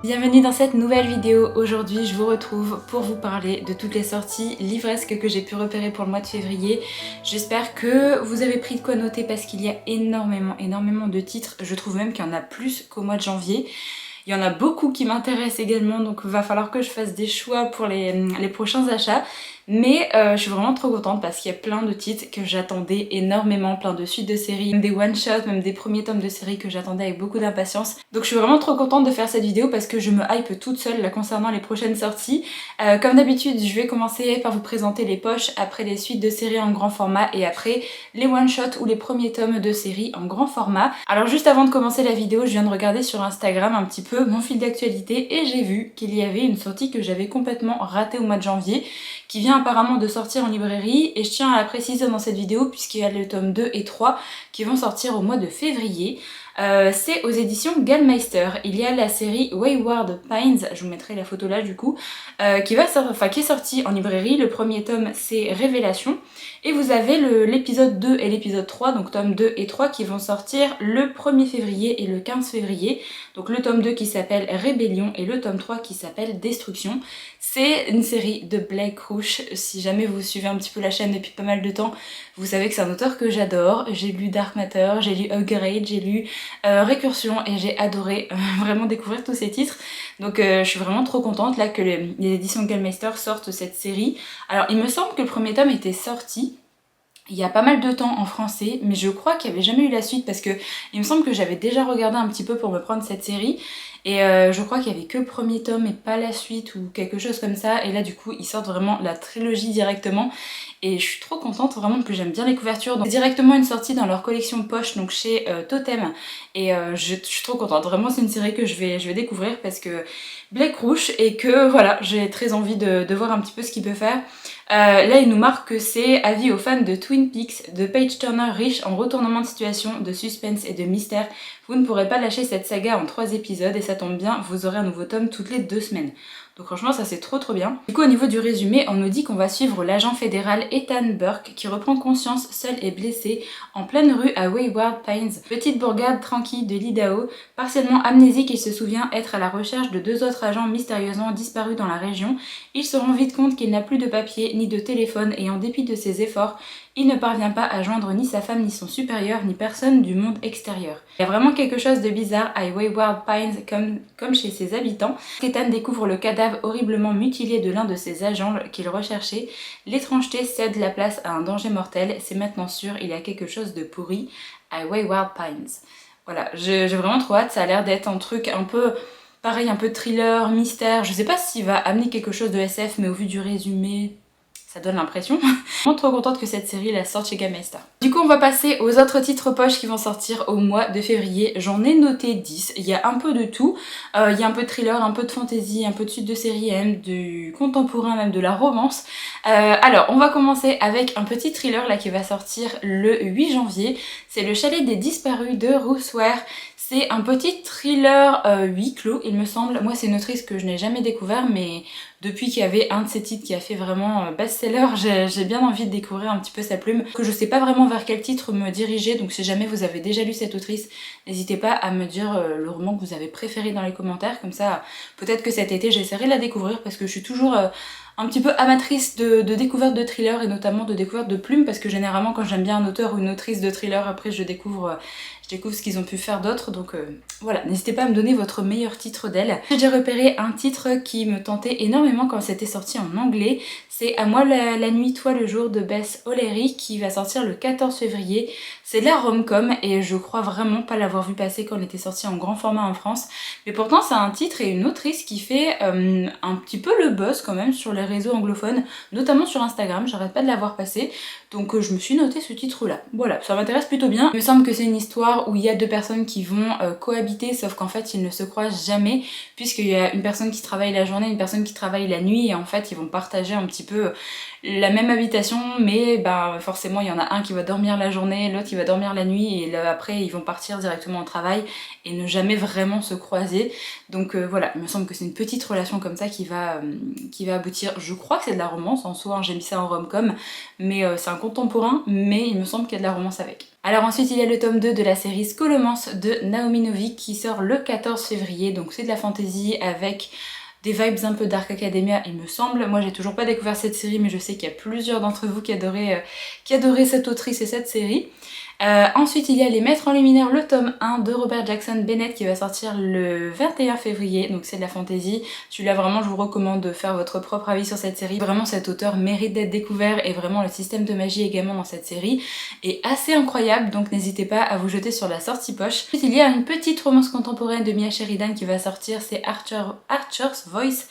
Bienvenue dans cette nouvelle vidéo. Aujourd'hui je vous retrouve pour vous parler de toutes les sorties livresques que j'ai pu repérer pour le mois de février. J'espère que vous avez pris de quoi noter parce qu'il y a énormément de titres. Je trouve même qu'il y en a plus qu'au mois de janvier. Il y en a beaucoup qui m'intéressent également, donc il va falloir que je fasse des choix pour les prochains achats. Mais je suis vraiment trop contente parce qu'il y a plein de titres que j'attendais énormément, plein de suites de séries, même des one-shots, même des premiers tomes de séries que j'attendais avec beaucoup d'impatience. Donc je suis vraiment trop contente de faire cette vidéo parce que je me hype toute seule là concernant les prochaines sorties. Comme d'habitude, je vais commencer par vous présenter les poches, après les suites de séries en grand format et après les one-shots ou les premiers tomes de séries en grand format. Alors juste avant de commencer la vidéo, je viens de regarder sur Instagram un petit peu mon fil d'actualité et j'ai vu qu'il y avait une sortie que j'avais complètement ratée au mois de janvier, qui vient apparemment de sortir en librairie, et je tiens à la préciser dans cette vidéo puisqu'il y a le tome 2 et 3 qui vont sortir au mois de février. C'est aux éditions Gallmeister. Il y a la série Wayward Pines, je vous mettrai la photo là du coup, qui est sortie en librairie. Le premier tome c'est Révélation, et vous avez l'épisode 2 et l'épisode 3, donc tome 2 et 3 qui vont sortir le 1er février et le 15 février. Donc le tome 2 qui s'appelle Rébellion et le tome 3 qui s'appelle Destruction. C'est une série de Blake Crouch. Si jamais vous suivez un petit peu la chaîne depuis pas mal de temps, vous savez que c'est un auteur que j'adore. J'ai lu Dark Matter, j'ai lu Upgrade, j'ai lu Récursion et j'ai adoré vraiment découvrir tous ces titres. Donc je suis vraiment trop contente là que les éditions Gallmeister sortent cette série. Alors il me semble que le premier tome était sorti il y a pas mal de temps en français, mais je crois qu'il n'y avait jamais eu la suite parce que il me semble que j'avais déjà regardé un petit peu pour me prendre cette série. Et je crois qu'il y avait que le premier tome et pas la suite ou quelque chose comme ça. Et là du coup ils sortent vraiment la trilogie directement. Et je suis trop contente vraiment que j'aime bien les couvertures. Donc c'est directement une sortie dans leur collection poche, donc chez Totem. Et je suis trop contente. Vraiment c'est une série que je vais découvrir parce que Blake Crouch et que voilà, j'ai très envie de voir un petit peu ce qu'il peut faire. Là il nous marque que c'est avis aux fans de Twin Peaks, de page turner riche en retournements de situation, de suspense et de mystère. Vous ne pourrez pas lâcher cette saga en 3 épisodes et ça tombe bien, vous aurez un nouveau tome toutes les 2 semaines. Donc franchement ça c'est trop bien. Du coup au niveau du résumé, on nous dit qu'on va suivre l'agent fédéral Ethan Burke qui reprend conscience seul et blessé en pleine rue à Wayward Pines, petite bourgade tranquille de l'Idaho. Partiellement amnésique, il se souvient être à la recherche de 2 autres agents mystérieusement disparus dans la région. Il se rend vite compte qu'il n'a plus de papier ni de téléphone et en dépit de ses efforts, il ne parvient pas à joindre ni sa femme ni son supérieur ni personne du monde extérieur. Il y a vraiment quelque chose de bizarre à Wayward Pines comme chez ses habitants. Ethan découvre le cadavre horriblement mutilé de l'un de ses agents qu'il recherchait. L'étrangeté cède la place à un danger mortel. C'est maintenant sûr, il y a quelque chose de pourri à Wayward Pines. Voilà, j'ai vraiment trop hâte. Ça a l'air d'être un truc un peu pareil, un peu thriller, mystère. Je sais pas s'il va amener quelque chose de SF, mais au vu du résumé, ça donne l'impression. Je suis vraiment trop contente que cette série la sorte chez Gallmeister. Du coup on va passer aux autres titres poches qui vont sortir au mois de février. J'en ai noté 10, il y a un peu de tout. Il y a un peu de thriller, un peu de fantasy, un peu de suite de série M, du contemporain, même de la romance. Alors on va commencer avec un petit thriller là qui va sortir le 8 janvier. C'est Le Chalet des Disparus de Ruth Ware. C'est un petit thriller huis clos il me semble. Moi c'est une autrice que je n'ai jamais découvert, mais depuis qu'il y avait un de ses titres qui a fait vraiment best-seller, j'ai bien envie de découvrir un petit peu sa plume. Que je sais pas vraiment vers quel titre me diriger, donc si jamais vous avez déjà lu cette autrice, n'hésitez pas à me dire le roman que vous avez préféré dans les commentaires, comme ça peut-être que cet été j'essaierai de la découvrir parce que je suis toujours un petit peu amatrice de découverte de thriller et notamment de découverte de plumes, parce que généralement quand j'aime bien un auteur ou une autrice de thriller, après je découvre ce qu'ils ont pu faire d'autres, donc voilà, n'hésitez pas à me donner votre meilleur titre d'elle. J'ai repéré un titre qui me tentait énormément quand c'était sorti en anglais, c'est À moi la nuit, toi le jour de Beth O'Leary qui va sortir le 14 février. C'est de la rom-com et je crois vraiment pas l'avoir vu passer quand elle était sortie en grand format en France, mais pourtant c'est un titre et une autrice qui fait un petit peu le buzz quand même sur les réseaux anglophones, notamment sur Instagram, j'arrête pas de la voir passer, donc je me suis noté ce titre là. Voilà, ça m'intéresse plutôt bien. Il me semble que c'est une histoire où il y a 2 personnes qui vont cohabiter, sauf qu'en fait ils ne se croisent jamais, puisqu'il y a une personne qui travaille la journée, une personne qui travaille la nuit, et en fait ils vont partager un petit peu la même habitation, mais bah, forcément il y en a un qui va dormir la journée, l'autre qui va dormir la nuit, et là après ils vont partir directement au travail et ne jamais vraiment se croiser. Donc voilà, il me semble que c'est une petite relation comme ça qui va aboutir. Je crois que c'est de la romance en soi, hein, j'ai mis ça en rom-com, mais c'est un contemporain, mais il me semble qu'il y a de la romance avec. Alors ensuite il y a le tome 2 de la série Scholomance de Naomi Novik qui sort le 14 février, donc c'est de la fantasy avec des vibes un peu Dark Academia il me semble. Moi j'ai toujours pas découvert cette série, mais je sais qu'il y a plusieurs d'entre vous qui adoraient cette autrice et cette série. Ensuite il y a Les Maîtres en Luminaire, le tome 1 de Robert Jackson Bennett qui va sortir le 21 février, donc c'est de la fantasy. Celui-là vraiment je vous recommande de faire votre propre avis sur cette série. Vraiment cet auteur mérite d'être découvert et vraiment le système de magie également dans cette série est assez incroyable, donc n'hésitez pas à vous jeter sur la sortie poche. Ensuite il y a une petite romance contemporaine de Mia Sheridan qui va sortir, c'est Archer's Voice,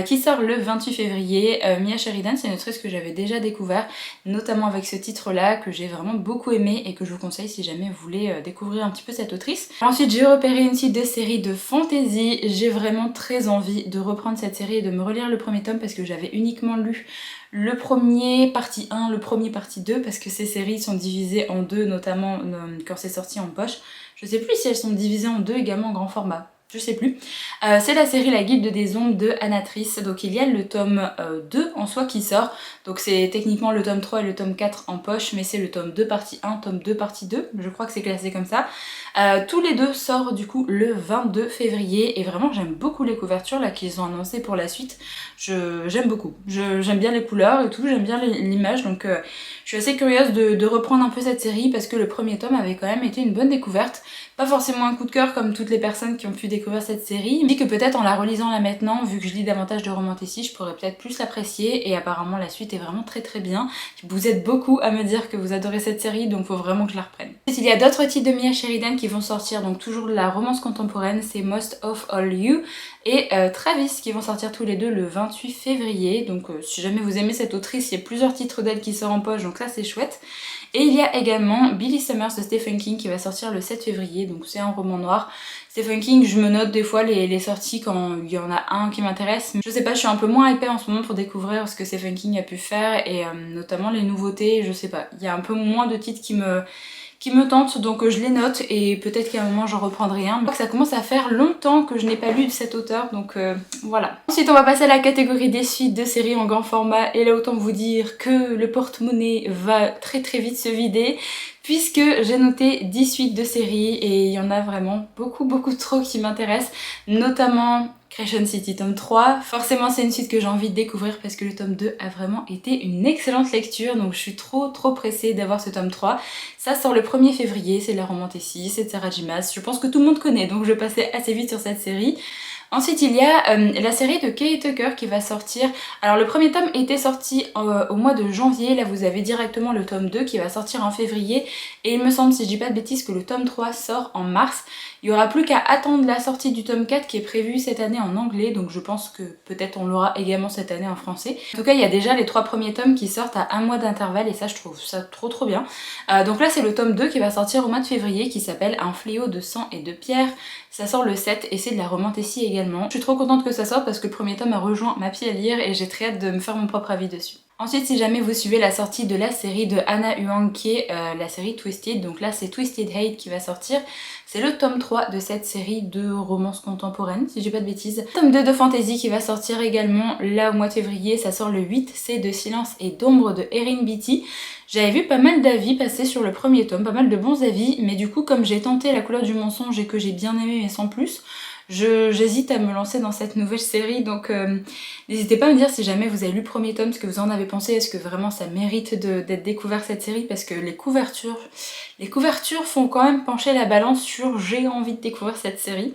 qui sort le 28 février. Mia Sheridan c'est une autrice que j'avais déjà découvert, notamment avec ce titre là que j'ai vraiment beaucoup aimé et que je vous conseille si jamais vous voulez découvrir un petit peu cette autrice. Ensuite j'ai repéré une suite de séries de fantasy, j'ai vraiment très envie de reprendre cette série et de me relire le premier tome parce que j'avais uniquement lu le premier partie 1, le premier partie 2 parce que ces séries sont divisées en deux, notamment quand c'est sorti en poche. Je sais plus si elles sont divisées en deux également en grand format. Je sais plus. C'est la série La Guilde des Ombres de Anatrice. Donc il y a le tome 2 en soi qui sort. Donc c'est techniquement le tome 3 et le tome 4 en poche, mais c'est le tome 2 partie 1, tome 2 partie 2. Je crois que c'est classé comme ça. Tous les deux sortent du coup le 22 février et vraiment j'aime beaucoup les couvertures là qu'ils ont annoncées pour la suite. J'aime beaucoup. J'aime bien les couleurs et tout, j'aime bien l'image, donc je suis assez curieuse de reprendre un peu cette série parce que le premier tome avait quand même été une bonne découverte. Pas forcément un coup de cœur comme toutes les personnes qui ont pu découvrir cette série, mais que peut-être en la relisant là maintenant, vu que je lis davantage de romans ici, je pourrais peut-être plus l'apprécier et apparemment la suite est vraiment très très bien. Vous êtes beaucoup à me dire que vous adorez cette série, donc faut vraiment que je la reprenne. Ensuite, il y a d'autres titres de Mia Sheridan qui vont sortir, donc toujours de la romance contemporaine, c'est Most of All You et Travis qui vont sortir tous les deux le 28 février. Donc si jamais vous aimez cette autrice, il y a plusieurs titres d'elle qui sortent en poche, donc ça c'est chouette. Et il y a également Billy Summers de Stephen King qui va sortir le 7 février, donc c'est un roman noir. Stephen King, je me note des fois les sorties quand il y en a un qui m'intéresse. Je sais pas, je suis un peu moins hypée en ce moment pour découvrir ce que Stephen King a pu faire et notamment les nouveautés, je sais pas. Il y a un peu moins de titres qui me tentent, donc je les note et peut-être qu'à un moment j'en reprendrai un. Mais je crois que ça commence à faire longtemps que je n'ai pas lu de cet auteur, donc voilà. Ensuite on va passer à la catégorie des suites de séries en grand format et là autant vous dire que le porte-monnaie va très très vite se vider puisque j'ai noté 10 suites de séries et il y en a vraiment beaucoup trop qui m'intéressent, notamment Crescent City tome 3. Forcément c'est une suite que j'ai envie de découvrir parce que le tome 2 a vraiment été une excellente lecture, donc je suis trop pressée d'avoir ce tome 3. Ça sort le 1er février, c'est de la romantécie, c'est de Sarah J. Maas, je pense que tout le monde connaît, donc je vais passer assez vite sur cette série. Ensuite il y a la série de Kay Tucker qui va sortir. Alors le premier tome était sorti au mois de janvier, là vous avez directement le tome 2 qui va sortir en février et il me semble, si je dis pas de bêtises, que le tome 3 sort en mars. Il n'y aura plus qu'à attendre la sortie du tome 4 qui est prévu cette année en anglais, donc je pense que peut-être on l'aura également cette année en français. En tout cas il y a déjà les 3 premiers tomes qui sortent à un mois d'intervalle et ça je trouve ça trop bien. Donc là c'est le tome 2 qui va sortir au mois de février qui s'appelle Un fléau de sang et de pierre. Ça sort le 7 et c'est de la romantécie également. Je suis trop contente que ça sorte parce que le premier tome a rejoint ma pile à lire et j'ai très hâte de me faire mon propre avis dessus. Ensuite, si jamais vous suivez la sortie de la série de Hannah Huang qui est la série Twisted, donc là c'est Twisted Hate qui va sortir, c'est le tome 3 de cette série de romance contemporaine, si j'ai pas de bêtises. Tome 2 de fantasy qui va sortir également là au mois de février, ça sort le 8, c'est De Silence et d'Ombre de Erin Beatty. J'avais vu pas mal d'avis passer sur le premier tome, pas mal de bons avis, mais du coup comme j'ai tenté La couleur du mensonge et que j'ai bien aimé mais sans plus, j'hésite à me lancer dans cette nouvelle série, donc n'hésitez pas à me dire si jamais vous avez lu le premier tome, ce que vous en avez pensé, est-ce que vraiment ça mérite d'être découvert cette série, parce que les couvertures font quand même pencher la balance sur j'ai envie de découvrir cette série.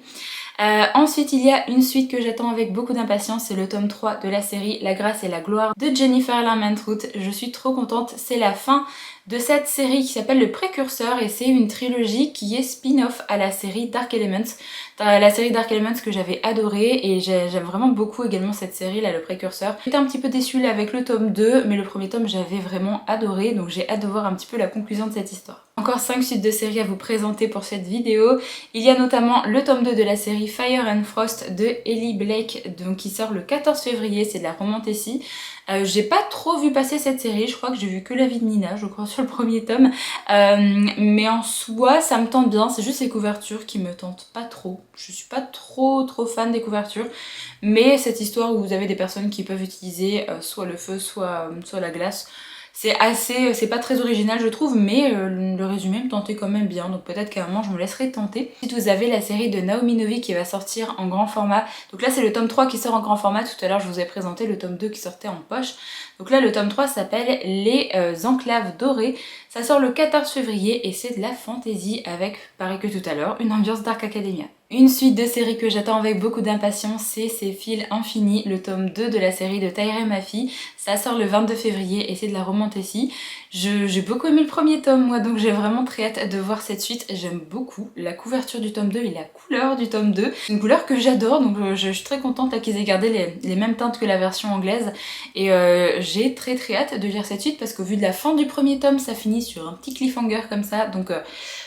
Ensuite il y a une suite que j'attends avec beaucoup d'impatience, c'est le tome 3 de la série La grâce et la gloire de Jennifer Larmentruth. Je suis trop contente, c'est la fin de cette série qui s'appelle Le Précurseur et c'est une trilogie qui est spin-off à la série Dark Elements. La série Dark Elements que j'avais adorée et j'aime vraiment beaucoup également cette série là, Le Précurseur. J'étais un petit peu déçue là avec le tome 2 mais le premier tome j'avais vraiment adoré, donc j'ai hâte de voir un petit peu la conclusion de cette histoire. Encore 5 suites de séries à vous présenter pour cette vidéo. Il y a notamment le tome 2 de la série Fire and Frost de Ellie Blake, donc qui sort le 14 février, c'est de la romantasy. J'ai pas trop vu passer cette série, je crois que j'ai vu que la vie de Nina, je crois, sur le premier tome. Mais en soi, ça me tente bien, c'est juste les couvertures qui me tentent pas trop. Je suis pas trop fan des couvertures, mais cette histoire où vous avez des personnes qui peuvent utiliser soit le feu, soit la glace, c'est pas très original je trouve, mais le résumé me tentait quand même bien, donc peut-être qu'à un moment je me laisserai tenter. Ensuite vous avez la série de Naomi Novik qui va sortir en grand format, donc là c'est le tome 3 qui sort en grand format, tout à l'heure je vous ai présenté le tome 2 qui sortait en poche. Donc là le tome 3 s'appelle Les Enclaves Dorées, ça sort le 14 février et c'est de la fantasy avec, pareil que tout à l'heure, une ambiance Dark Academia. Une suite de séries que j'attends avec beaucoup d'impatience, c'est Ces fils infinis, le tome 2 de la série de Taïra Mafi. Ça sort le 22 février et c'est de la romantasy. J'ai beaucoup aimé le premier tome moi, donc j'ai vraiment très hâte de voir cette suite. J'aime beaucoup la couverture du tome 2 et la couleur du tome 2. C'est une couleur que j'adore, donc je suis très contente qu'ils aient gardé les mêmes teintes que la version anglaise. Et j'ai très hâte de lire cette suite parce qu'au vu de la fin du premier tome, ça finit sur un petit cliffhanger comme ça. Donc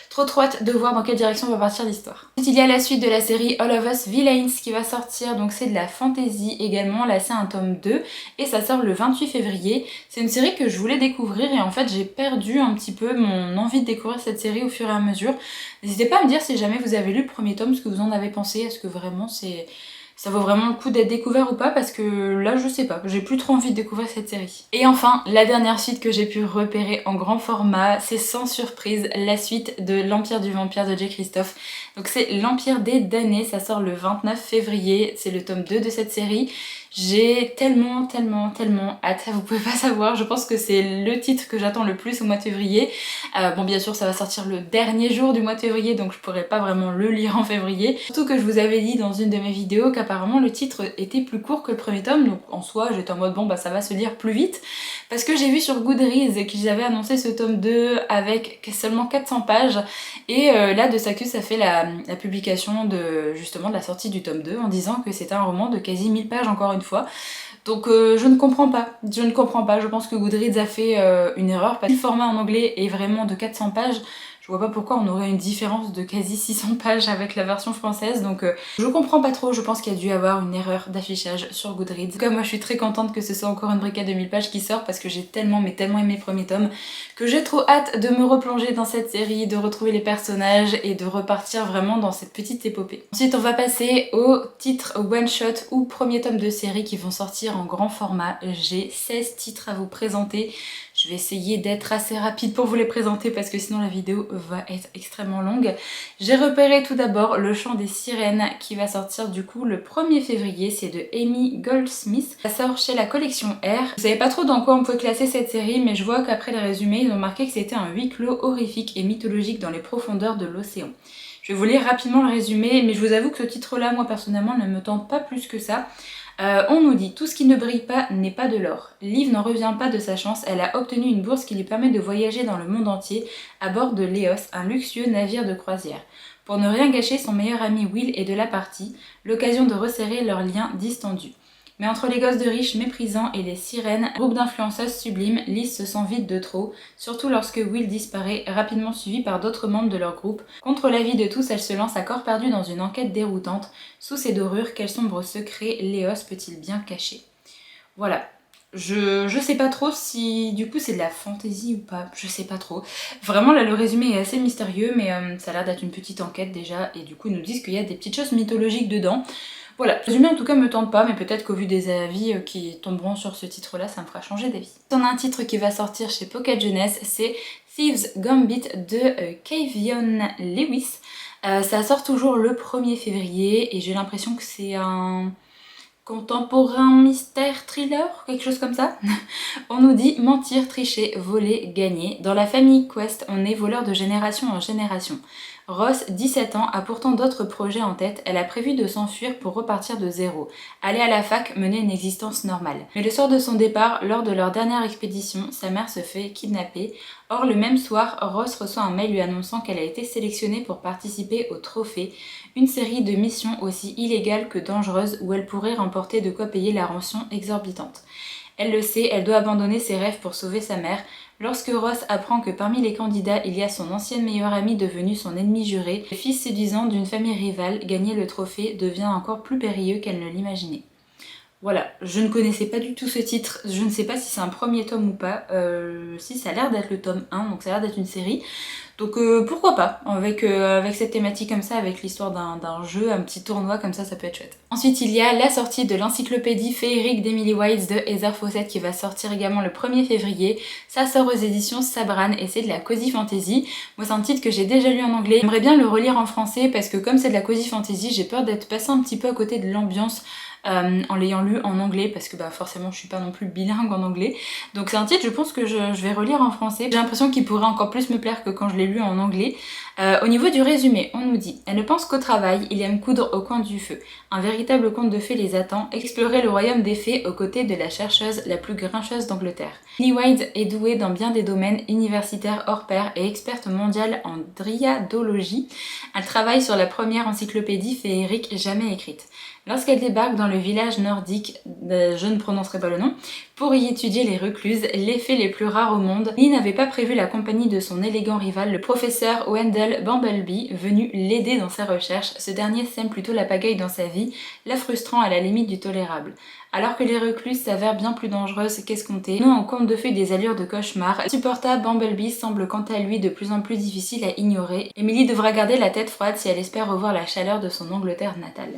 trop hâte de voir dans quelle direction va partir l'histoire. Ensuite, il y a la suite de la série All of Us Villains qui va sortir, donc c'est de la fantasy également, là c'est un tome 2 et ça sort le 28 février. C'est une série que je voulais découvrir et en fait j'ai perdu un petit peu mon envie de découvrir cette série au fur et à mesure. N'hésitez pas à me dire si jamais vous avez lu le premier tome, ce que vous en avez pensé, est-ce que vraiment ça vaut vraiment le coup d'être découvert ou pas, parce que là je sais pas, j'ai plus trop envie de découvrir cette série. Et enfin, la dernière suite que j'ai pu repérer en grand format, c'est sans surprise la suite de L'Empire du Vampire de J. Christophe. Donc c'est L'Empire des damnés, ça sort le 29 février, c'est le tome 2 de cette série. J'ai tellement hâte, vous pouvez pas savoir, je pense que c'est le titre que j'attends le plus au mois de février. Bon bien sûr ça va sortir le dernier jour du mois de février, donc je pourrais pas vraiment le lire en février. Surtout que je vous avais dit dans une de mes vidéos qu'apparemment le titre était plus court que le premier tome, donc en soi j'étais en mode bon bah ça va se lire plus vite. Parce que j'ai vu sur Goodreads qu'ils avaient annoncé ce tome 2 avec seulement 400 pages, et là de Sacus a fait la publication justement de la sortie du tome 2 en disant que c'était un roman de quasi 1000 pages encore une fois. Donc je ne comprends pas, je pense que Goodreads a fait une erreur parce que le format en anglais est vraiment de 400 pages. Je vois pas pourquoi on aurait une différence de quasi 600 pages avec la version française, donc je comprends pas trop, je pense qu'il y a dû y avoir une erreur d'affichage sur Goodreads. En tout cas moi je suis très contente que ce soit encore une briquette de 1000 pages qui sort parce que j'ai tellement aimé le premier tome que j'ai trop hâte de me replonger dans cette série, de retrouver les personnages et de repartir vraiment dans cette petite épopée. Ensuite on va passer aux titres one shot ou premier tome de série qui vont sortir en grand format. J'ai 16 titres à vous présenter. Je vais essayer d'être assez rapide pour vous les présenter parce que sinon la vidéo va être extrêmement longue. J'ai repéré tout d'abord Le Chant des Sirènes qui va sortir du coup le 1er février, c'est de Amy Goldsmith. Ça sort chez la collection R. Je savais pas trop dans quoi on pouvait classer cette série, mais je vois qu'après les résumés ils ont marqué que c'était un huis clos horrifique et mythologique dans les profondeurs de l'océan. Je vais vous lire rapidement le résumé, mais je vous avoue que ce titre là moi personnellement ne me tente pas plus que ça. On nous dit « Tout ce qui ne brille pas n'est pas de l'or ». Liv n'en revient pas de sa chance, elle a obtenu une bourse qui lui permet de voyager dans le monde entier à bord de l'Eos, un luxueux navire de croisière. Pour ne rien gâcher, son meilleur ami Will est de la partie, l'occasion de resserrer leurs liens distendus. Mais entre les gosses de riches méprisants et les sirènes, groupe d'influenceuses sublimes, Liz se sent vide de trop, surtout lorsque Will disparaît, rapidement suivi par d'autres membres de leur groupe. Contre l'avis de tous, elle se lance à corps perdu dans une enquête déroutante. Sous ces dorures, quel sombre secret Léos peut-il bien cacher? Voilà. Je sais pas trop si du coup c'est de la fantaisie ou pas, je sais pas trop. Vraiment là le résumé est assez mystérieux, mais ça a l'air d'être une petite enquête déjà, et du coup ils nous disent qu'il y a des petites choses mythologiques dedans. Voilà, le résumé en tout cas me tente pas, mais peut-être qu'au vu des avis qui tomberont sur ce titre-là, ça me fera changer d'avis. On a un titre qui va sortir chez Pocket Jeunesse, c'est Thieves Gambit de Kayvion Lewis. Ça sort toujours le 1er février et j'ai l'impression que c'est un contemporain mystère thriller, quelque chose comme ça. On nous dit mentir, tricher, voler, gagner. Dans la famille Quest, on est voleur de génération en génération. Ross, 17 ans, a pourtant d'autres projets en tête. Elle a prévu de s'enfuir pour repartir de zéro. Aller à la fac, mener une existence normale. Mais le soir de son départ, lors de leur dernière expédition, sa mère se fait kidnapper. Or, le même soir, Ross reçoit un mail lui annonçant qu'elle a été sélectionnée pour participer au Trophée, une série de missions aussi illégales que dangereuses où elle pourrait remporter de quoi payer la rançon exorbitante. Elle le sait, elle doit abandonner ses rêves pour sauver sa mère. Lorsque Ross apprend que parmi les candidats, il y a son ancienne meilleure amie devenue son ennemie juré, le fils séduisant d'une famille rivale, gagner le trophée devient encore plus périlleux qu'elle ne l'imaginait. Voilà, je ne connaissais pas du tout ce titre, je ne sais pas si c'est un premier tome ou pas, si ça a l'air d'être le tome 1, donc ça a l'air d'être une série. Donc pourquoi pas, avec cette thématique comme ça, avec l'histoire d'un jeu, un petit tournoi comme ça peut être chouette. Ensuite il y a la sortie de l'encyclopédie féerique d'Emily White de Heather Fawcett qui va sortir également le 1er février. Ça sort aux éditions Sabran et c'est de la cozy fantasy. Moi c'est un titre que j'ai déjà lu en anglais, j'aimerais bien le relire en français parce que comme c'est de la cozy fantasy, j'ai peur d'être passée un petit peu à côté de l'ambiance en l'ayant lu en anglais parce que forcément je suis pas non plus bilingue en anglais. Donc c'est un titre je pense que je vais relire en français. J'ai l'impression qu'il pourrait encore plus me plaire que quand je l'ai lu en anglais. Au niveau du résumé, on nous dit: elle ne pense qu'au travail, il aime coudre au coin du feu. Un véritable conte de fées les attend, explorer le royaume des fées aux côtés de la chercheuse la plus grincheuse d'Angleterre. Emily White est douée dans bien des domaines, universitaire hors pair et experte mondiale en dryadologie. Elle travaille sur la première encyclopédie féerique jamais écrite. Lorsqu'elle débarque dans le village nordique, je ne prononcerai pas le nom, pour y étudier les recluses, les fées les plus rares au monde, Lee n'avait pas prévu la compagnie de son élégant rival, le professeur Wendell Bumblebee, venu l'aider dans ses recherches. Ce dernier sème plutôt la pagaille dans sa vie, la frustrant à la limite du tolérable. Alors que les recluses s'avèrent bien plus dangereuses qu'escomptées, non au conte de fées des allures de cauchemar, supporta Bumblebee semble quant à lui de plus en plus difficile à ignorer. Emily devra garder la tête froide si elle espère revoir la chaleur de son Angleterre natale.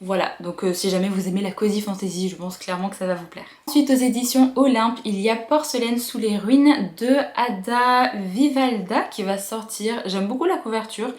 Voilà, donc si jamais vous aimez la cozy fantasy, je pense clairement que ça va vous plaire. Ensuite aux éditions Olympe, il y a Porcelaine sous les ruines de Ada Vivalda qui va sortir. J'aime beaucoup la couverture.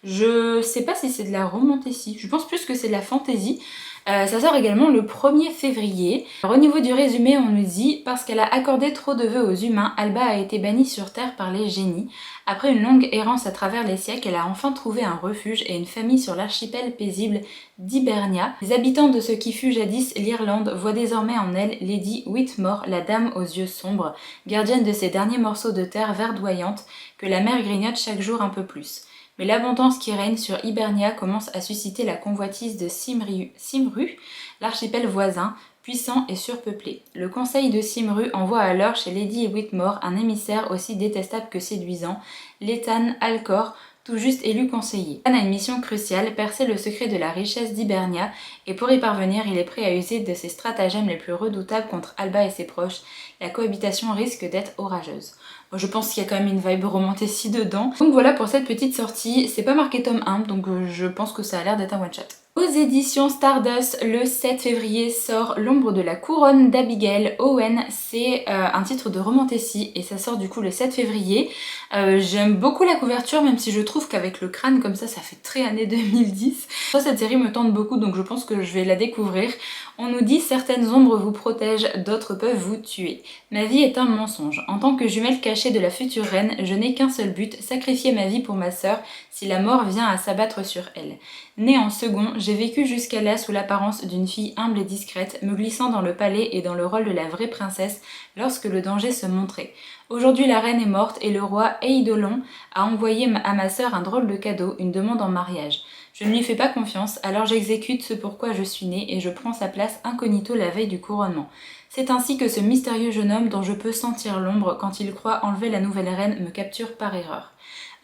Je sais pas si c'est de la romantasy, je pense plus que c'est de la fantasy. Ça sort également le 1er février. Alors, au niveau du résumé, on nous dit: parce qu'elle a accordé trop de vœux aux humains, Alba a été bannie sur Terre par les génies. Après une longue errance à travers les siècles, elle a enfin trouvé un refuge et une famille sur l'archipel paisible d'Hibernia. Les habitants de ce qui fut jadis l'Irlande voient désormais en elle Lady Whitmore, la dame aux yeux sombres, gardienne de ces derniers morceaux de terre verdoyante que la mer grignote chaque jour un peu plus. Mais l'abondance qui règne sur Hibernia commence à susciter la convoitise de Cymru, l'archipel voisin, puissant et surpeuplé. Le conseil de Cymru envoie alors chez Lady Whitmore un émissaire aussi détestable que séduisant, Lethan Alcor, tout juste élu conseiller. Lethan a une mission cruciale, percer le secret de la richesse d'Hibernia, et pour y parvenir, il est prêt à user de ses stratagèmes les plus redoutables contre Alba et ses proches. La cohabitation risque d'être orageuse. Je pense qu'il y a quand même une vibe romantasy dedans. Donc voilà pour cette petite sortie. C'est pas marqué tome 1, donc je pense que ça a l'air d'être un one-shot. Aux éditions Stardust, le 7 février sort L'ombre de la couronne d'Abigail Owen. C'est un titre de romantasy et ça sort du coup le 7 février. J'aime beaucoup la couverture, même si je trouve qu'avec le crâne comme ça fait très année 2010. Cette série me tente beaucoup, donc je pense que je vais la découvrir. On nous dit: certaines ombres vous protègent, d'autres peuvent vous tuer. Ma vie est un mensonge. En tant que jumelle cachée de la future reine, je n'ai qu'un seul but, sacrifier ma vie pour ma sœur si la mort vient à s'abattre sur elle. Née en second, j'ai vécu jusqu'à là sous l'apparence d'une fille humble et discrète, me glissant dans le palais et dans le rôle de la vraie princesse lorsque le danger se montrait. Aujourd'hui la reine est morte et le roi Eidolon a envoyé à ma sœur un drôle de cadeau, une demande en mariage. Je ne lui fais pas confiance, alors j'exécute ce pourquoi je suis née et je prends sa place incognito la veille du couronnement. C'est ainsi que ce mystérieux jeune homme dont je peux sentir l'ombre quand il croit enlever la nouvelle reine me capture par erreur.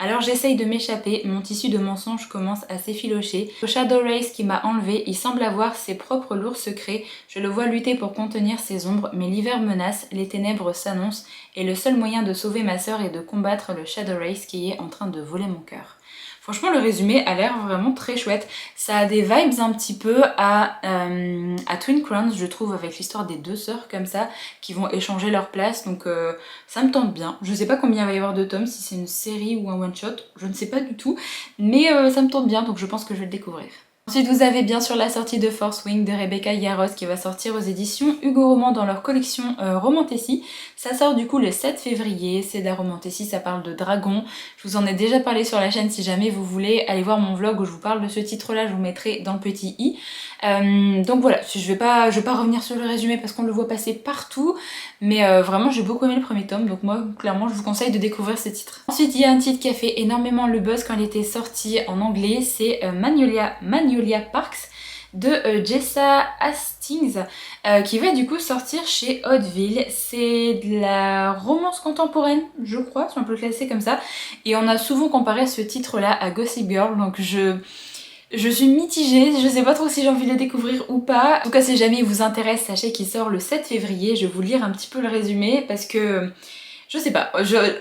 Alors j'essaye de m'échapper, mon tissu de mensonges commence à s'effilocher. Le Shadow Race qui m'a enlevé, il semble avoir ses propres lourds secrets. Je le vois lutter pour contenir ses ombres, mais l'hiver menace, les ténèbres s'annoncent, et le seul moyen de sauver ma sœur est de combattre le Shadow Race qui est en train de voler mon cœur. Franchement, le résumé a l'air vraiment très chouette. Ça a des vibes un petit peu à Twin Crowns, je trouve, avec l'histoire des deux sœurs comme ça, qui vont échanger leur place. Donc ça me tente bien. Je sais pas combien il va y avoir de tomes, si c'est une série ou un one-shot, je ne sais pas du tout. Mais ça me tente bien, donc je pense que je vais le découvrir. Ensuite, vous avez bien sûr la sortie de Fourth Wing de Rebecca Yarros qui va sortir aux éditions Hugo Roman dans leur collection Romantasy. Ça sort du coup le 7 février, c'est de la Romantasy, ça parle de dragons. Je vous en ai déjà parlé sur la chaîne, si jamais vous voulez aller voir mon vlog où je vous parle de ce titre-là, je vous mettrai dans le petit i. Donc voilà, je vais pas revenir sur le résumé parce qu'on le voit passer partout, mais vraiment j'ai beaucoup aimé le premier tome, donc moi clairement je vous conseille de découvrir ce titre. Ensuite il y a un titre qui a fait énormément le buzz quand il était sorti en anglais, c'est Magnolia Parks Jessa Hastings qui va du coup sortir chez Hauteville. C'est de la romance contemporaine, je crois, si on peut le classer comme ça. Et on a souvent comparé ce titre-là à Gossip Girl, donc je suis mitigée, je sais pas trop si j'ai envie de le découvrir ou pas. En tout cas, si jamais il vous intéresse, sachez qu'il sort le 7 février. Je vais vous lire un petit peu le résumé parce que je sais pas,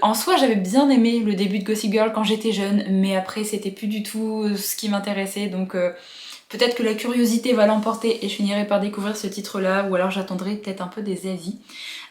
en soi j'avais bien aimé le début de Gossip Girl quand j'étais jeune, mais après c'était plus du tout ce qui m'intéressait, donc peut-être que la curiosité va l'emporter et je finirai par découvrir ce titre-là, ou alors j'attendrai peut-être un peu des avis.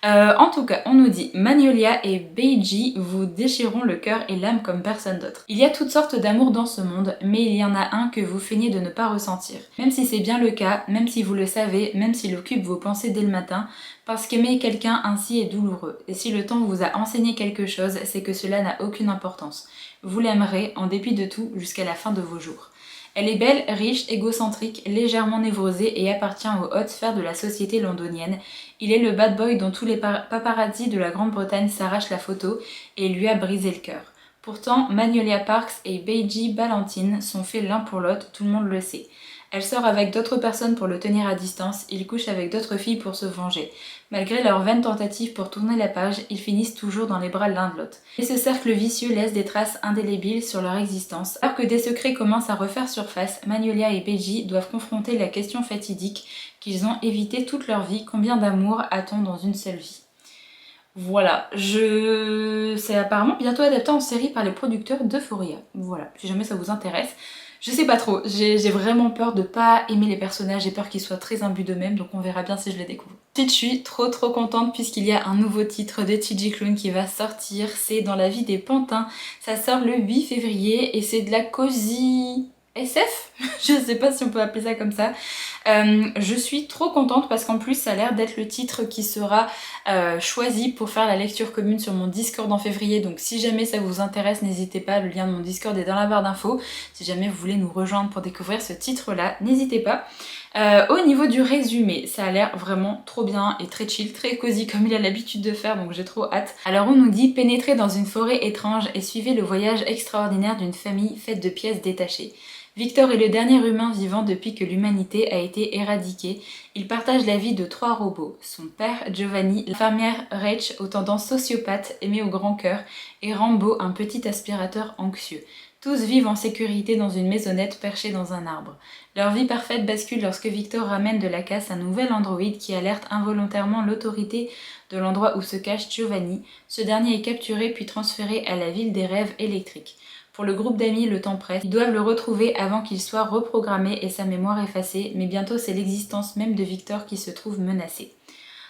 En tout cas, on nous dit Magnolia et Beiji vous déchireront le cœur et l'âme comme personne d'autre. Il y a toutes sortes d'amour dans ce monde, mais il y en a un que vous feignez de ne pas ressentir. Même si c'est bien le cas, même si vous le savez, même s'il occupe vos pensées dès le matin, parce qu'aimer quelqu'un ainsi est douloureux. Et si le temps vous a enseigné quelque chose, c'est que cela n'a aucune importance. Vous l'aimerez, en dépit de tout, jusqu'à la fin de vos jours. Elle est belle, riche, égocentrique, légèrement névrosée et appartient aux hautes sphères de la société londonienne. Il est le bad boy dont tous les paparazzis de la Grande-Bretagne s'arrachent la photo et lui a brisé le cœur. Pourtant, Magnolia Parks et Beiji Ballantine sont faits l'un pour l'autre, tout le monde le sait. Elle sort avec d'autres personnes pour le tenir à distance, il couche avec d'autres filles pour se venger. Malgré leurs vaines tentatives pour tourner la page, ils finissent toujours dans les bras l'un de l'autre. Et ce cercle vicieux laisse des traces indélébiles sur leur existence. Alors que des secrets commencent à refaire surface, Magnolia et Beiji doivent confronter la question fatidique qu'ils ont évité toute leur vie: combien d'amour a-t-on dans une seule vie? Voilà, c'est apparemment bientôt adapté en série par les producteurs d'Euphoria. Voilà, si jamais ça vous intéresse. Je sais pas trop, j'ai vraiment peur de pas aimer les personnages, j'ai peur qu'ils soient très imbus d'eux-mêmes, donc on verra bien si je les découvre. Ensuite, je suis trop contente puisqu'il y a un nouveau titre de TJ Klune qui va sortir, c'est Dans la vie des pantins. Ça sort le 8 février et c'est de la cosy SF. Je sais pas si on peut appeler ça comme ça. Je suis trop contente parce qu'en plus ça a l'air d'être le titre qui sera choisi pour faire la lecture commune sur mon Discord en février, donc si jamais ça vous intéresse, n'hésitez pas, le lien de mon Discord est dans la barre d'infos. Si jamais vous voulez nous rejoindre pour découvrir ce titre là, n'hésitez pas. Au niveau du résumé, ça a l'air vraiment trop bien et très chill, très cosy comme il a l'habitude de faire, donc j'ai trop hâte. Alors on nous dit: pénétrez dans une forêt étrange et suivez le voyage extraordinaire d'une famille faite de pièces détachées. Victor est le dernier humain vivant depuis que l'humanité a été éradiquée. Il partage la vie de 3 robots. Son père, Giovanni, l'infirmière Rach aux tendances sociopathes aimée au grand cœur, et Rambo, un petit aspirateur anxieux. Tous vivent en sécurité dans une maisonnette perchée dans un arbre. Leur vie parfaite bascule lorsque Victor ramène de la casse un nouvel androïde qui alerte involontairement l'autorité de l'endroit où se cache Giovanni. Ce dernier est capturé puis transféré à la ville des rêves électriques. Pour le groupe d'amis, le temps presse. Ils doivent le retrouver avant qu'il soit reprogrammé et sa mémoire effacée, mais bientôt c'est l'existence même de Victor qui se trouve menacée.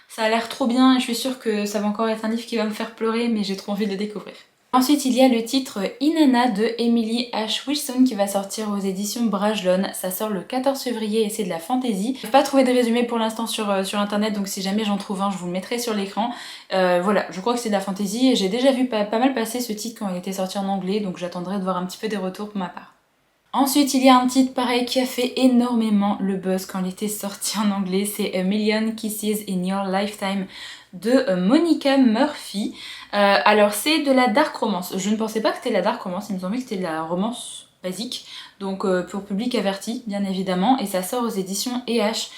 Ça a l'air trop bien et je suis sûre que ça va encore être un livre qui va me faire pleurer, mais j'ai trop envie de le découvrir. Ensuite, il y a le titre Inanna de Emily H. Wilson qui va sortir aux éditions Brajlon. Ça sort le 14 février et c'est de la fantasy. Je n'ai pas trouvé de résumé pour l'instant sur internet, donc si jamais j'en trouve un, je vous le mettrai sur l'écran. Voilà, je crois que c'est de la fantasy et j'ai déjà vu pas mal passer ce titre quand il était sorti en anglais, donc j'attendrai de voir un petit peu des retours pour ma part. Ensuite, il y a un titre pareil qui a fait énormément le buzz quand il était sorti en anglais, c'est A Million Kisses in Your Lifetime de Monica Murphy. Alors c'est de la dark romance. Je ne pensais pas que c'était de la dark romance, il me semblait que c'était de la romance basique, donc pour public averti bien évidemment, et ça sort aux éditions EH.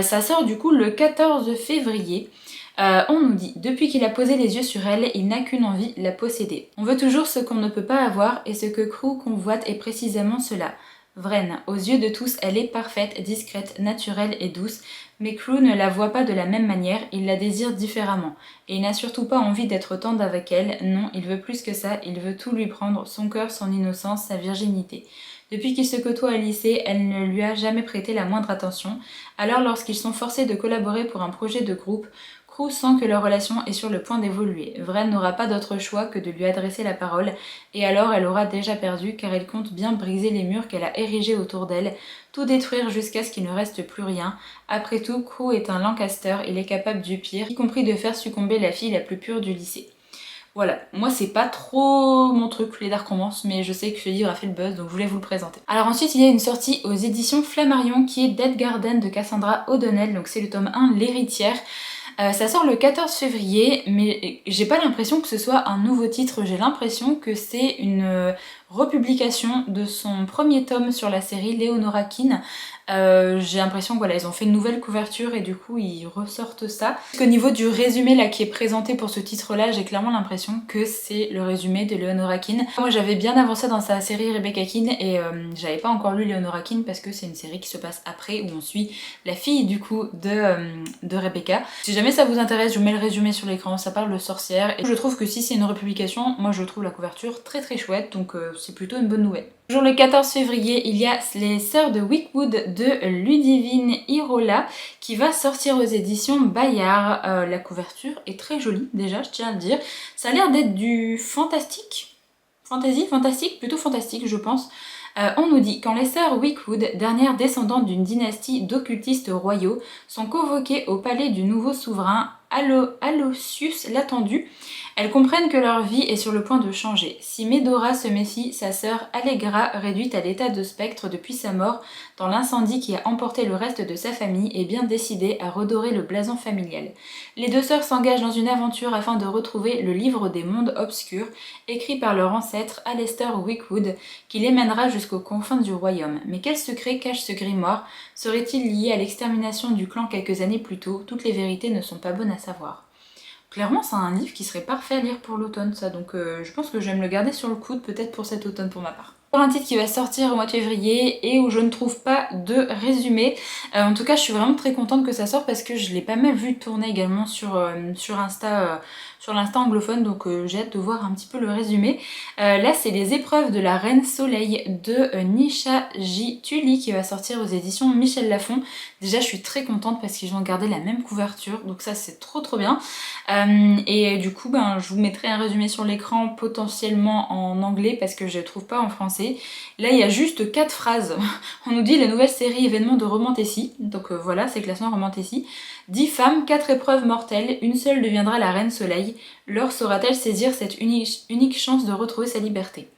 Ça sort du coup le 14 février. On nous dit: depuis qu'il a posé les yeux sur elle, il n'a qu'une envie, la posséder. On veut toujours ce qu'on ne peut pas avoir, et ce que Crew convoite est précisément cela. Vren, aux yeux de tous, elle est parfaite, discrète, naturelle et douce, mais Crew ne la voit pas de la même manière, il la désire différemment. Et il n'a surtout pas envie d'être tendre avec elle, non, il veut plus que ça, il veut tout lui prendre, son cœur, son innocence, sa virginité. Depuis qu'ils se côtoient au lycée, elle ne lui a jamais prêté la moindre attention, alors lorsqu'ils sont forcés de collaborer pour un projet de groupe, Crew sent que leur relation est sur le point d'évoluer. Vren n'aura pas d'autre choix que de lui adresser la parole, et alors elle aura déjà perdu car elle compte bien briser les murs qu'elle a érigés autour d'elle, tout détruire jusqu'à ce qu'il ne reste plus rien. Après tout, Crew est un Lancaster, il est capable du pire, y compris de faire succomber la fille la plus pure du lycée. Voilà, moi c'est pas trop mon truc les dark romances, mais je sais que ce livre a fait le buzz, donc je voulais vous le présenter. Alors ensuite il y a une sortie aux éditions Flammarion qui est Dead Garden de Cassandra O'Donnell, donc c'est le tome 1, L'héritière. Ça sort le 14 février, mais j'ai pas l'impression que ce soit un nouveau titre, j'ai l'impression que c'est une republication de son premier tome sur la série Leonora Keane. J'ai l'impression que voilà, ils ont fait une nouvelle couverture et du coup ils ressortent ça. Au niveau du résumé là qui est présenté pour ce titre là, j'ai clairement l'impression que c'est le résumé de Leonora Keane. Moi j'avais bien avancé dans sa série Rebecca Keane et j'avais pas encore lu Leonora Keane parce que c'est une série qui se passe après où on suit la fille du coup de Rebecca. Si jamais ça vous intéresse, je vous mets le résumé sur l'écran, ça parle de sorcière et je trouve que si c'est une republication, moi je trouve la couverture très très chouette, donc c'est plutôt une bonne nouvelle. Toujours le 14 février, il y a Les Sœurs de Wickwood de Ludivine Irola qui va sortir aux éditions Bayard. La couverture est très jolie déjà, je tiens à le dire. Ça a l'air d'être du fantastique, fantastique, plutôt fantastique je pense. On nous dit, quand les sœurs Wickwood, dernières descendantes d'une dynastie d'occultistes royaux, sont convoquées au palais du nouveau souverain Aloysius l'Attendu, elles comprennent que leur vie est sur le point de changer. Si Medora se méfie, sa sœur Allegra, réduite à l'état de spectre depuis sa mort dans l'incendie qui a emporté le reste de sa famille, est bien décidée à redorer le blason familial. Les deux sœurs s'engagent dans une aventure afin de retrouver le livre des mondes obscurs, écrit par leur ancêtre Alistair Wickwood, qui les mènera jusqu'aux confins du royaume. Mais quel secret cache ce grimoire? Serait-il lié à l'extermination du clan quelques années plus tôt? Toutes les vérités ne sont pas bonnes à savoir. Clairement, c'est un livre qui serait parfait à lire pour l'automne, ça, donc je pense que je vais me le garder sur le coude, peut-être pour cet automne pour ma part. Pour un titre qui va sortir au mois de février et où je ne trouve pas de résumé. En tout cas, je suis vraiment très contente que ça sorte parce que je l'ai pas mal vu tourner également sur Insta, sur l'Insta anglophone, donc j'ai hâte de voir un petit peu le résumé. Là, c'est les épreuves de la Reine Soleil de Nisha J. Tully qui va sortir aux éditions Michel Lafon. Déjà, je suis très contente parce qu'ils ont gardé la même couverture, donc ça c'est trop bien. Et du coup, je vous mettrai un résumé sur l'écran potentiellement en anglais parce que je ne trouve pas en français. Là, il y a juste 4 phrases. On nous dit la nouvelle série événement de Romantessi. Donc voilà, c'est classement Romantessi. 10 femmes, 4 épreuves mortelles, une seule deviendra la Reine Soleil. Laure saura-t-elle saisir cette unique chance de retrouver sa liberté?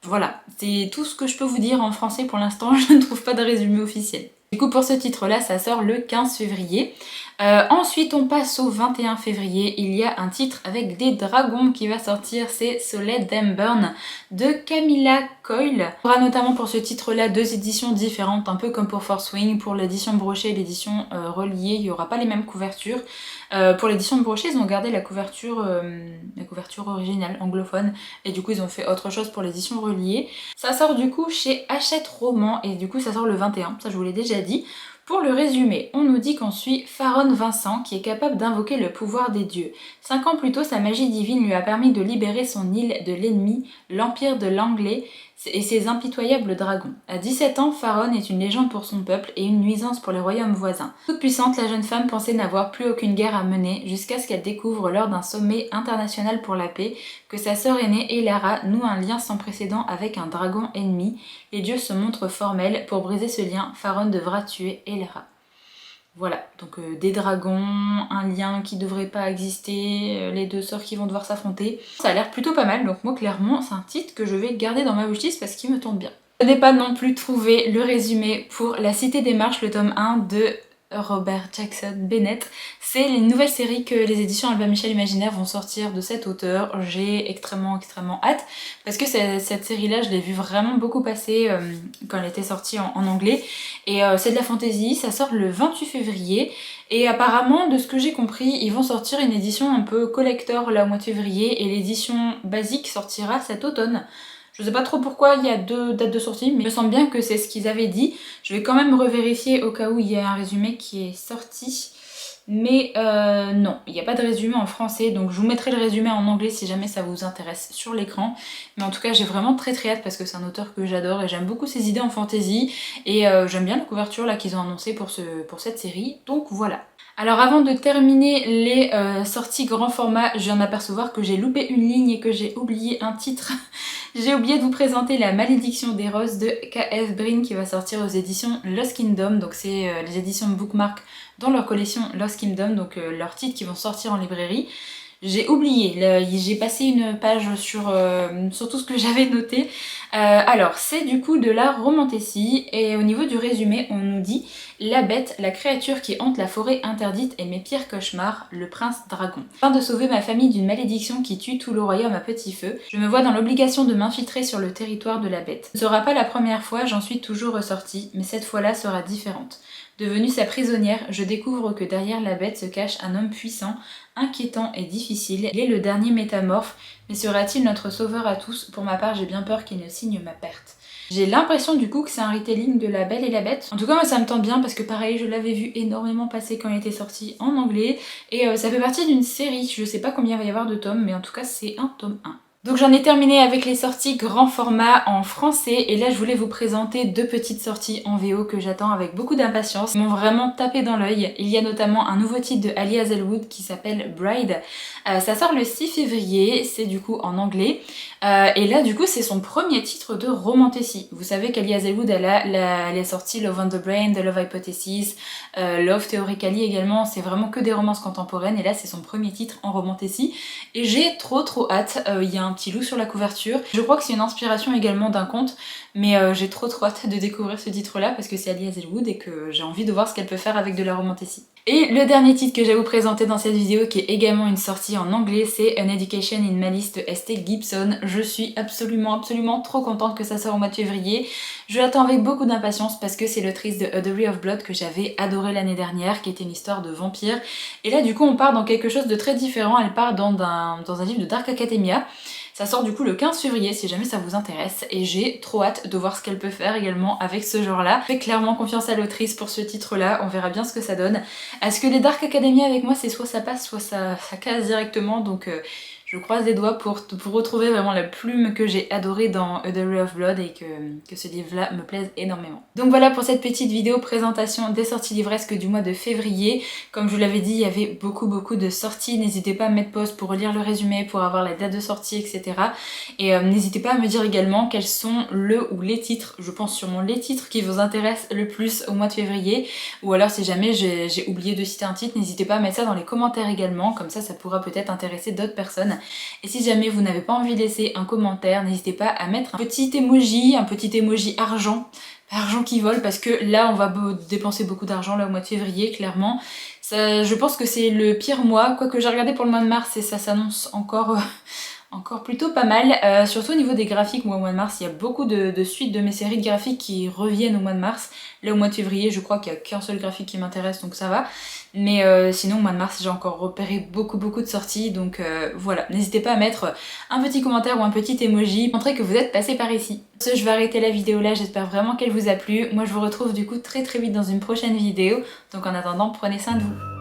Voilà, c'est tout ce que je peux vous dire en français pour l'instant, je ne trouve pas de résumé officiel. Du coup pour ce titre-là, ça sort le 15 février. Ensuite on passe au 21 février, il y a un titre avec des dragons qui va sortir, c'est Soleil Burn de Camilla Coyle. On aura notamment pour ce titre-là 2 éditions différentes, un peu comme pour Force Wing. Pour l'édition brochée et l'édition reliée, il n'y aura pas les mêmes couvertures. Pour l'édition de brochée, ils ont gardé la couverture originale anglophone et du coup ils ont fait autre chose pour l'édition reliée. Ça sort du coup chez Hachette Roman et du coup ça sort le 21, ça je vous l'ai déjà dit. Pour le résumé, on nous dit qu'on suit Faron Vincent qui est capable d'invoquer le pouvoir des dieux. 5 ans plus tôt, sa magie divine lui a permis de libérer son île de l'ennemi, l'Empire de l'Anglais et ses impitoyables dragons. À 17 ans, Faron est une légende pour son peuple et une nuisance pour les royaumes voisins. Toute puissante, la jeune femme pensait n'avoir plus aucune guerre à mener jusqu'à ce qu'elle découvre lors d'un sommet international pour la paix que sa sœur aînée Elara noue un lien sans précédent avec un dragon ennemi. Les dieux se montrent formels. Pour briser ce lien, Faron devra tuer Elara. Voilà, donc des dragons, un lien qui devrait pas exister, les deux sœurs qui vont devoir s'affronter. Ça a l'air plutôt pas mal, donc moi clairement c'est un titre que je vais garder dans ma wishlist parce qu'il me tente bien. Je n'ai pas non plus trouvé le résumé pour La Cité des Marches, le tome 1 de Robert Jackson Bennett. C'est une nouvelle série que les éditions Albin Michel Imaginaire vont sortir de cet auteur. J'ai extrêmement hâte parce que cette série-là, je l'ai vu vraiment beaucoup passer quand elle était sortie en anglais. Et c'est de la fantasy, ça sort le 28 février. Et apparemment, de ce que j'ai compris, ils vont sortir une édition un peu collector là au mois de février et l'édition basique sortira cet automne. Je sais pas trop pourquoi il y a 2 dates de sortie, mais il me semble bien que c'est ce qu'ils avaient dit. Je vais quand même revérifier au cas où il y a un résumé qui est sorti. Mais non, il n'y a pas de résumé en français, donc je vous mettrai le résumé en anglais si jamais ça vous intéresse sur l'écran. Mais en tout cas, j'ai vraiment très hâte parce que c'est un auteur que j'adore et j'aime beaucoup ses idées en fantasy. Et j'aime bien la couverture là qu'ils ont annoncée pour cette série, donc voilà. Alors avant de terminer les sorties grand format, je viens d'apercevoir que j'ai loupé une ligne et que j'ai oublié un titre. J'ai oublié de vous présenter La Malédiction des Roses de K.F. Breene qui va sortir aux éditions Lost Kingdom. Donc c'est les éditions Bookmark dans leur collection Lost Kingdom, donc leurs titres qui vont sortir en librairie. J'ai oublié, j'ai passé une page sur tout ce que j'avais noté. Alors c'est du coup de la romantécie et au niveau du résumé on nous dit: la bête, la créature qui hante la forêt interdite et mes pires cauchemars, le prince dragon. Afin de sauver ma famille d'une malédiction qui tue tout le royaume à petit feu, je me vois dans l'obligation de m'infiltrer sur le territoire de la bête. Ce ne sera pas la première fois, j'en suis toujours ressortie, mais cette fois-là sera différente. Devenue sa prisonnière, je découvre que derrière la bête se cache un homme puissant, inquiétant et difficile. Il est le dernier métamorphe, mais sera-t-il notre sauveur à tous? Pour ma part, j'ai bien peur qu'il ne signe ma perte. J'ai l'impression du coup que c'est un retelling de La Belle et la Bête. En tout cas moi ça me tente bien parce que pareil je l'avais vu énormément passer quand il était sorti en anglais et ça fait partie d'une série, je sais pas combien il va y avoir de tomes mais en tout cas c'est un tome 1. Donc j'en ai terminé avec les sorties grand format en français et là je voulais vous présenter 2 petites sorties en VO que j'attends avec beaucoup d'impatience. Ils m'ont vraiment tapé dans l'œil. Il y a notamment un nouveau titre de Ali Hazelwood qui s'appelle Bride. Ça sort le 6 février, c'est du coup en anglais. Et là du coup c'est son premier titre de romantécie. Vous savez qu'Ali Hazelwood elle est sortie Love on the Brain, The Love Hypothesis, Love Theoretically également, c'est vraiment que des romances contemporaines et là c'est son premier titre en romantécie et j'ai trop hâte. Il y a un petit loup sur la couverture. Je crois que c'est une inspiration également d'un conte mais j'ai trop hâte de découvrir ce titre là parce que c'est Ali Hazelwood et que j'ai envie de voir ce qu'elle peut faire avec de la romantécie. Et le dernier titre que je vais vous présenter dans cette vidéo qui est également une sortie en anglais c'est An Education in Malice de Estelle Gibson. Je suis absolument trop contente que ça sorte au mois de février. Je l'attends avec beaucoup d'impatience parce que c'est l'autrice de A Diary of Blood que j'avais adoré l'année dernière qui était une histoire de vampire. Et là du coup on part dans quelque chose de très différent, elle part dans un livre de Dark Academia. Ça sort du coup le 15 février si jamais ça vous intéresse et j'ai trop hâte de voir ce qu'elle peut faire également avec ce genre-là. Je fais clairement confiance à l'autrice pour ce titre-là, on verra bien ce que ça donne. Est-ce que les Dark Academia avec moi c'est soit ça passe soit ça casse directement donc je croise les doigts pour retrouver vraiment la plume que j'ai adorée dans A Diary of Blood et que ce livre-là me plaise énormément. Donc voilà pour cette petite vidéo présentation des sorties livresques du mois de février. Comme je vous l'avais dit, il y avait beaucoup de sorties. N'hésitez pas à mettre pause pour relire le résumé, pour avoir la date de sortie, etc. Et n'hésitez pas à me dire également quels sont le ou les titres, je pense sûrement les titres qui vous intéressent le plus au mois de février. Ou alors si jamais j'ai oublié de citer un titre, n'hésitez pas à mettre ça dans les commentaires également. Comme ça pourra peut-être intéresser d'autres personnes. Et si jamais vous n'avez pas envie de laisser un commentaire, n'hésitez pas à mettre un petit emoji argent qui vole parce que là on va dépenser beaucoup d'argent là au mois de février clairement. Ça, je pense que c'est le pire mois, quoique j'ai regardé pour le mois de mars et ça s'annonce encore plutôt pas mal, surtout au niveau des graphiques. Moi au mois de mars il y a beaucoup de suites de mes séries de graphiques qui reviennent au mois de mars. Là au mois de février je crois qu'il n'y a qu'un seul graphique qui m'intéresse donc ça va. Mais sinon au mois de mars j'ai encore repéré beaucoup de sorties donc voilà. N'hésitez pas à mettre un petit commentaire ou un petit emoji, montrer que vous êtes passé par ici. Sur ce, je vais arrêter la vidéo là, j'espère vraiment qu'elle vous a plu. Moi je vous retrouve du coup très vite dans une prochaine vidéo. Donc en attendant, prenez soin de vous.